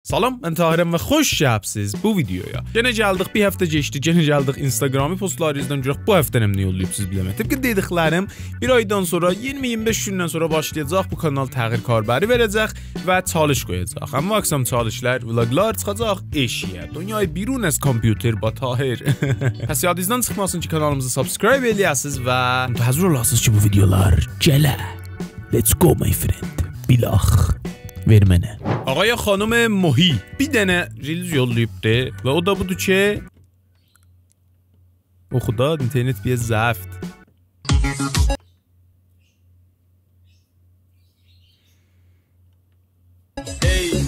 Salam, mən Tahirəm və xoş gəlibsiz bu videoya. Yenə gəldik, bir həftə keçdi, yenə gəldik Instagrami postlarınızdan görək bu həftə nə yolluyub siz biləmə. Tıpkı dediklərim, bir aydan sonra, 20-25 gündən sonra başlayacaq, bu kanal təğyir karbəri verəcək və çalış qoyacaq. Amma aksam çalışlar, vloglar çıxacaq eşiyə. Dünyayı birun az kompüter ba Tahir. Pəs yadınızdan çıxmasın ki, kanalımızı subscribe eləyəsiniz və müntəzir olasınız ki, bu videolar gələ. Let's go my friend. Bilax. Ver mənə. Ağaya xanım Mohi bir dənə reels yollayıbdı və o da budur ki oxuda internet bir zəifdir.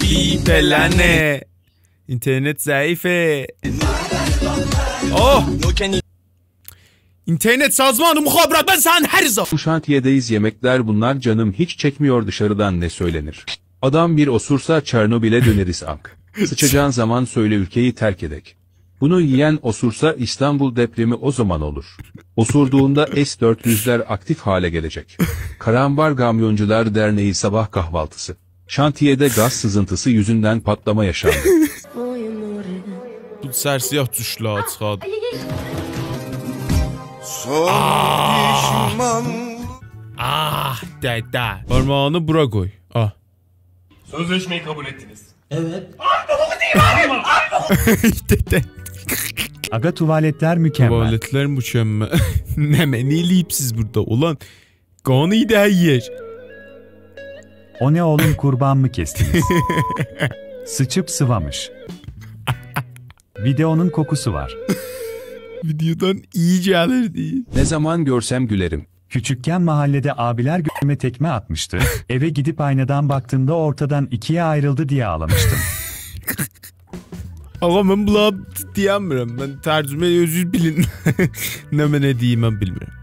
Ey belənə internet zəifə. Oh! İnternet sazmanı muhabirat ben sen her zaman. Bu şantiyedeyiz, yemekler bunlar, canım hiç çekmiyor, dışarıdan ne söylenir. Adam bir osursa Çernobil'e döneriz ak. Sıçacağın zaman söyle ülkeyi terk edek. Bunu yiyen osursa İstanbul depremi o zaman olur. Osurduğunda S-400'ler aktif hale gelecek. Karambar Kamyoncular Derneği sabah kahvaltısı. Şantiyede gaz sızıntısı yüzünden patlama yaşandı. Bu sərsiyah düşlər çıxadı. Dədə. Parmağını bura qoy. Ah. Sözleşmeyi kabul ettiniz. Evet. Dədə. Aga tuvaletler mükemmel. Tuvaletler mükemmel. Ne eləyib siz burada ulan? Qanı idi hər yer. O ne oğlum, kurban mı kestiniz? Sıçıp sıvamış. Videonun kokusu var. Videodan iyi gelirdi. Ne zaman görsem gülerim. Küçükken mahallede abiler göğüme tekme atmıştı. Eve gidip aynadan baktığımda ortadan ikiye ayrıldı diye ağlamıştım. Ama ben buna diyemiyorum. Ben tercüme özür bilin. ne diyeyim ben bilmiyorum.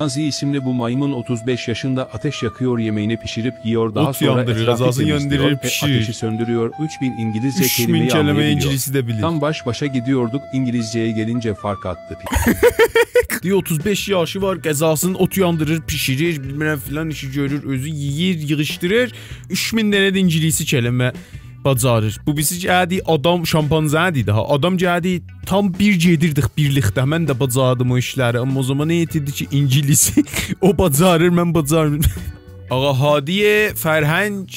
Nazi isimli bu maymun 35 yaşında ateş yakıyor, yemeğini pişirip yiyor, daha Ot sonra yandırır, etrafı azasını temizliyor yandırır, ve pişirir. ateşi söndürüyor. 3000 İngilizce 3000 kelimeyi kelime anlayabiliyor. İngilizce de bilir. Tam baş başa gidiyorduk, İngilizceye gelince fark attı. Diyor 35 yaşı var, qəzasını ot yandırır, pişirir, bilmem filan işi görür, özü yiyir, yığışdırır. 3000 dənə də İngilizce kelime bacarır. Bu bizi gəldi adam şampanzədir daha. Adam gəldi tam bir gedirdik birlikdə. Mən də bacardım o işləri. Amma o zaman nə etirdi ki İngilizce o bacarır, mən bacarmıyorum. Ağa Hadiye Ferhəng.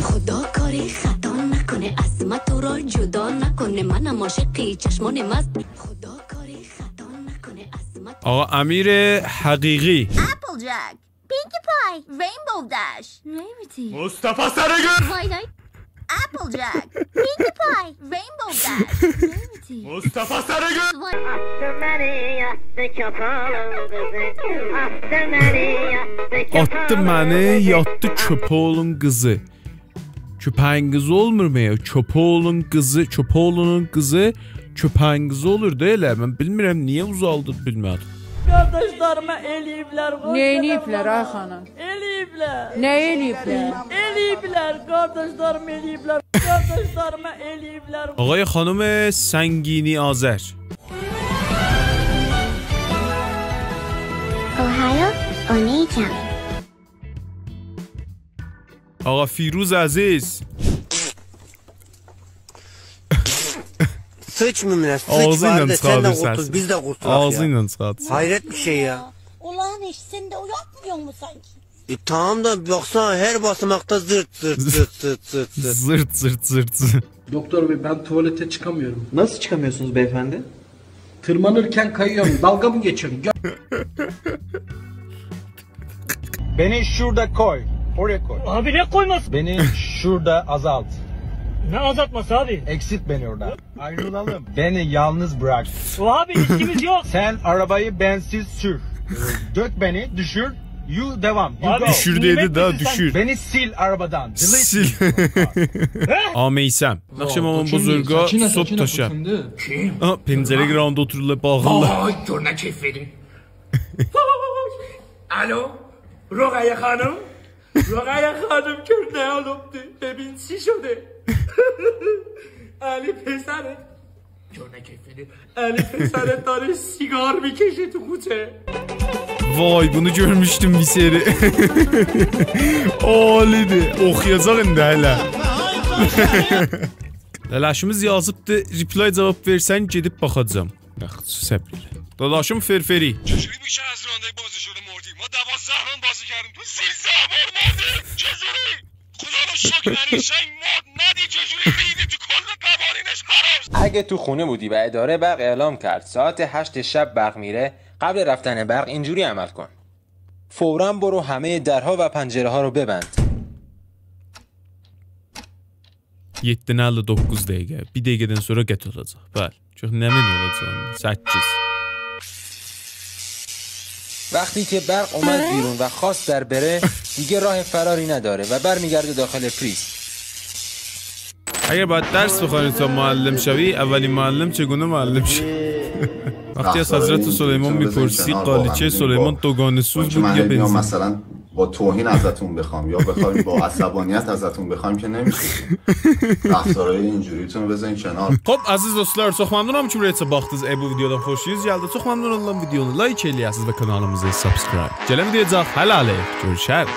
خدا کاری خطا نکنه از ما تو را جدا نکنه منم عاشقی چشمان مست خدا کاری خطا نکنه از ما Ağa Əmir Həqiqi. Applejack, Pinkie Pie, Rainbow Dash, Rarity, Mustafa Sarıgül! Twilight, Applejack, Pinkie Pie, Rainbow Dash, Rarity, Mustafa Sarıgül! Attı məni, yatdı köpoğlun qızı. Köpəyin qızı olmur mu ya? Köpoğlun qızı, köpoğlunun qızı köpəyin qızı olur da elə. Mən bilmirəm niyə uzaldı bilmədim. Kardeşlerime eliyipler. Neyiniyipler ay xanım? Eliyipler. Ne eliyipler? Eliyipler. Kardeşlerim eliyipler. Kardeşlerime eliyipler. Ağay xanım Səngini Azər. Ohio, Oneycam, Ağa Firuz Əziz. Sıç Mümine, sıç Ağzıyla var da sen de çıxardır kurtul, səsi. biz de kurtulak ya. Ağzıyla çıxardır. Hayret bir şey ya. Ulan iş sen de uyatmıyor mu sanki? Tamam da baksana her basamakta zırt zırt zırt zırt zırt zırt. Zırt zırt zırt. Doktor bey, ben tuvalete çıkamıyorum. Nasıl çıkamıyorsunuz beyefendi? Tırmanırken kayıyorum. Dalga mı geçiyorum? Beni şurada koy. Oraya koy. Abi ne koymasın? Beni şurada azalt. Ne azaltması abi? Eksilt beni oradan. Ayrılalım. Beni yalnız bırak. O abi işimiz yok. Sen arabayı bensiz sür. Dök beni, düşür. You devam. You Abi, go. Düşür dedi daha düşür. Beni sil arabadan. Delete. Sil. Ameysəm. Naxçıvanın buzurga sop taşa. Aha, pencere groundda otururlar bağırlar. Ay görünə keyif verin. Alo, Rogaya hanım. Rogaya hanım gör ne olubdu. Bebin çi şude. Ali pesare. Görünə keyif verin. Ali pesare dاره sigar میکشه تو کوچه. Vay bunu görmüştüm bir seri. Ali'di. Okuyacak indi hele. Lələşimiz yazıbdı, reply cavab versən gedib baxacağım. Yaxşı, səbr elə. Dadaşım Ferferi. چجوری بیش از راننده بازی شده مردی؟ ما 12 ران بازی کردیم تو 13 بار مردی. چجوری؟ خدا رو شکر علیشنگ مرد ندی چجوری ریدی تو کل قوانینش حرام. اگه تو خونه بودی و اداره برق اعلام کرد ساعت 8 شب برق میره، قبل رفتن برق اینجوری عمل کن. فوراً برو همه درها و پنجره ها رو ببند. 7:59 dəqiqə. Bir dəqiqədən sonra qət olacaq. Bəli. Çox nəmin olacaq. 8. وقتی که برق اومد بیرون و خواست در بره دیگه راه فراری نداره و برمیگرده داخل پریز. اگر باید درس بخوانی تا معلم شوی اولین معلم چگونه معلم شوی؟ وقتی از حضرت سلیمان میپرسی قالیچه سلیمان دوگانه سوز بود یا بنزین؟ مثلا با توهین ازتون بخوام یا بخوایم با عصبانیت ازتون بخوایم که نمیشه. رفتارهای اینجوریتون رو بزنین کنار. خب عزیز dostlar, çox məmnunam ki buraya baxdınız. Bu videodan xoşunuz gəldi. Çox məmnun oldum videonu like eləyəsiniz və kanalımıza subscribe. Gələn videoda hələlik görüşərik.